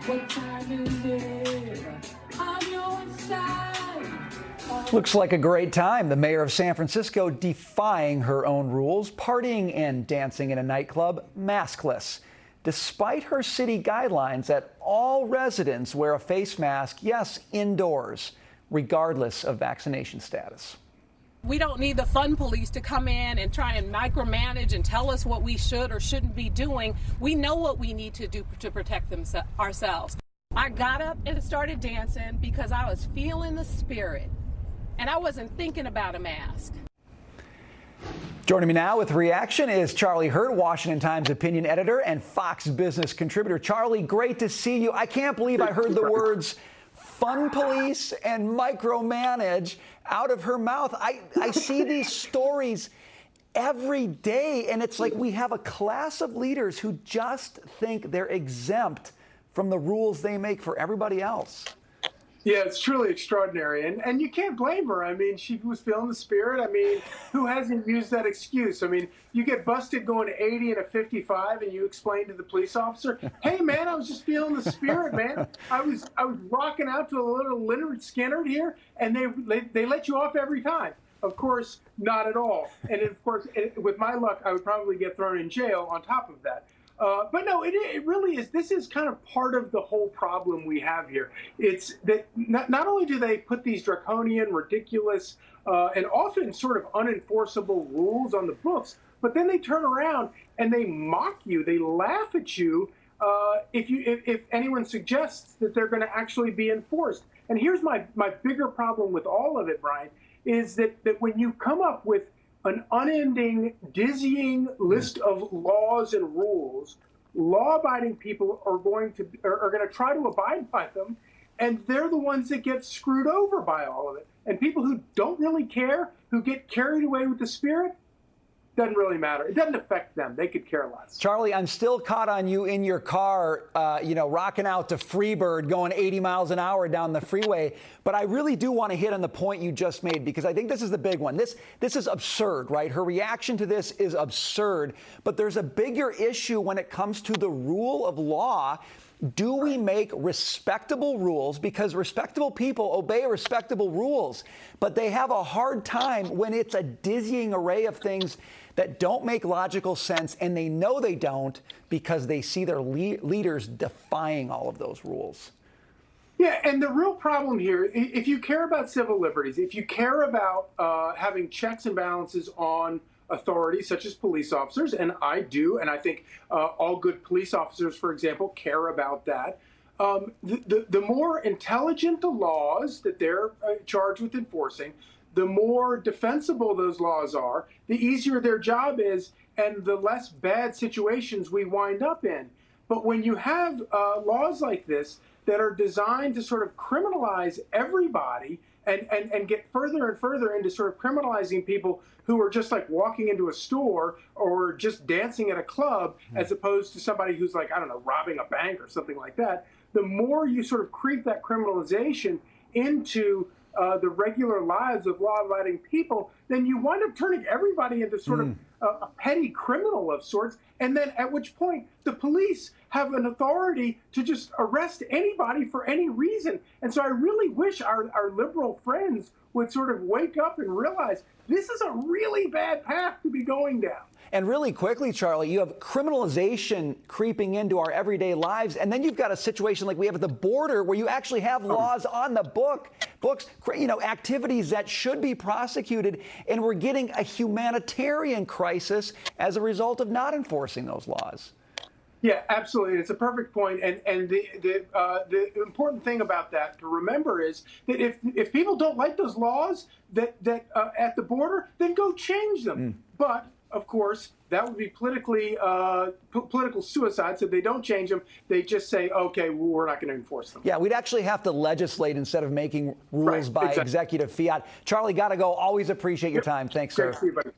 What time is it? On your side. Looks like a great time. The mayor of San Francisco defying her own rules, partying and dancing in a nightclub maskless, despite her city guidelines that all residents wear a face mask, yes, indoors, regardless of vaccination status. We don't need the fun police to come in and try and micromanage and tell us what we should or shouldn't be doing. We know what we need to do to protect ourselves. I got up and started dancing because I was feeling the spirit, and I wasn't thinking about a mask. Joining me now with reaction is Charlie Hurt, Washington Times opinion editor and Fox Business contributor. Charlie, great to see you. I can't believe I heard the words fun police and micromanage out of her mouth. I see these stories every day, and it's like we have a class of leaders who just think they're exempt from the rules they make for everybody else. Yeah, it's truly extraordinary. And you can't blame her. I mean, she was feeling the spirit. I mean, who hasn't used that excuse? I mean, you get busted going 80 and a 55 and you explain to the police officer, hey, man, I was just feeling the spirit, man. I was rocking out to a little Lynyrd Skynyrd here, and they let you off every time. Of course, not at all. And of course, with my luck, I would probably get thrown in jail on top of that. But no, it really is. This is kind of part of the whole problem we have here. It's that not only do they put these draconian, ridiculous, and often sort of unenforceable rules on the books, but then they turn around and they mock you. They laugh at you if anyone suggests that they're going to actually be enforced. And here's my bigger problem with all of it, Brian, is that when you come up with an unending, dizzying list of laws and rules, law-abiding people are going to try to abide by them, and they're the ones that get screwed over by all of it. And people who don't really care, who get carried away with the spirit, doesn't really matter. It doesn't affect them. They could care less. Charlie, I'm still caught on you in your car, rocking out to Freebird, going 80 miles an hour down the freeway. But I really do want to hit on the point you just made, because I think this is the big one. This is absurd, right? Her reaction to this is absurd. But there's a bigger issue when it comes to the rule of law. Do we make respectable rules? Because respectable people obey respectable rules, but they have a hard time when it's a dizzying array of things that don't make logical sense, and they know they don't because they see their leaders defying all of those rules. Yeah, and the real problem here, if you care about civil liberties, if you care about having checks and balances on authorities such as police officers, and I do, and I think all good police officers, for example, care about that. The more intelligent the laws that they're charged with enforcing, the more defensible those laws are, the easier their job is, and the less bad situations we wind up in. But when you have laws like this that are designed to sort of criminalize everybody and get further and further into sort of criminalizing people who are just like walking into a store or just dancing at a club, as opposed to somebody who's like, I don't know, robbing a bank or something like that, the more you sort of creep that criminalization into the regular lives of law-abiding people, then you wind up turning everybody into sort of a petty criminal of sorts, and then at which point the police have an authority to just arrest anybody for any reason. And so I really wish our liberal friends would sort of wake up and realize this is a really bad path to be going down. And really quickly, Charlie, you have criminalization creeping into our everyday lives, and then you've got a situation like we have at the border where you actually have laws on the books, activities that should be prosecuted, and we're getting a humanitarian crisis as a result of not enforcing those laws. Yeah, absolutely. It's a perfect point. And the important thing about that to remember is that if people don't like those laws that at the border, then go change them. But of course, that would be political suicide. So if they don't change them, they just say, okay, well, we're not going to enforce them. Yeah, we'd actually have to legislate instead of making rules by executive fiat. Charlie, got to go. Always appreciate your time. Thanks, sir. Great to see you, buddy.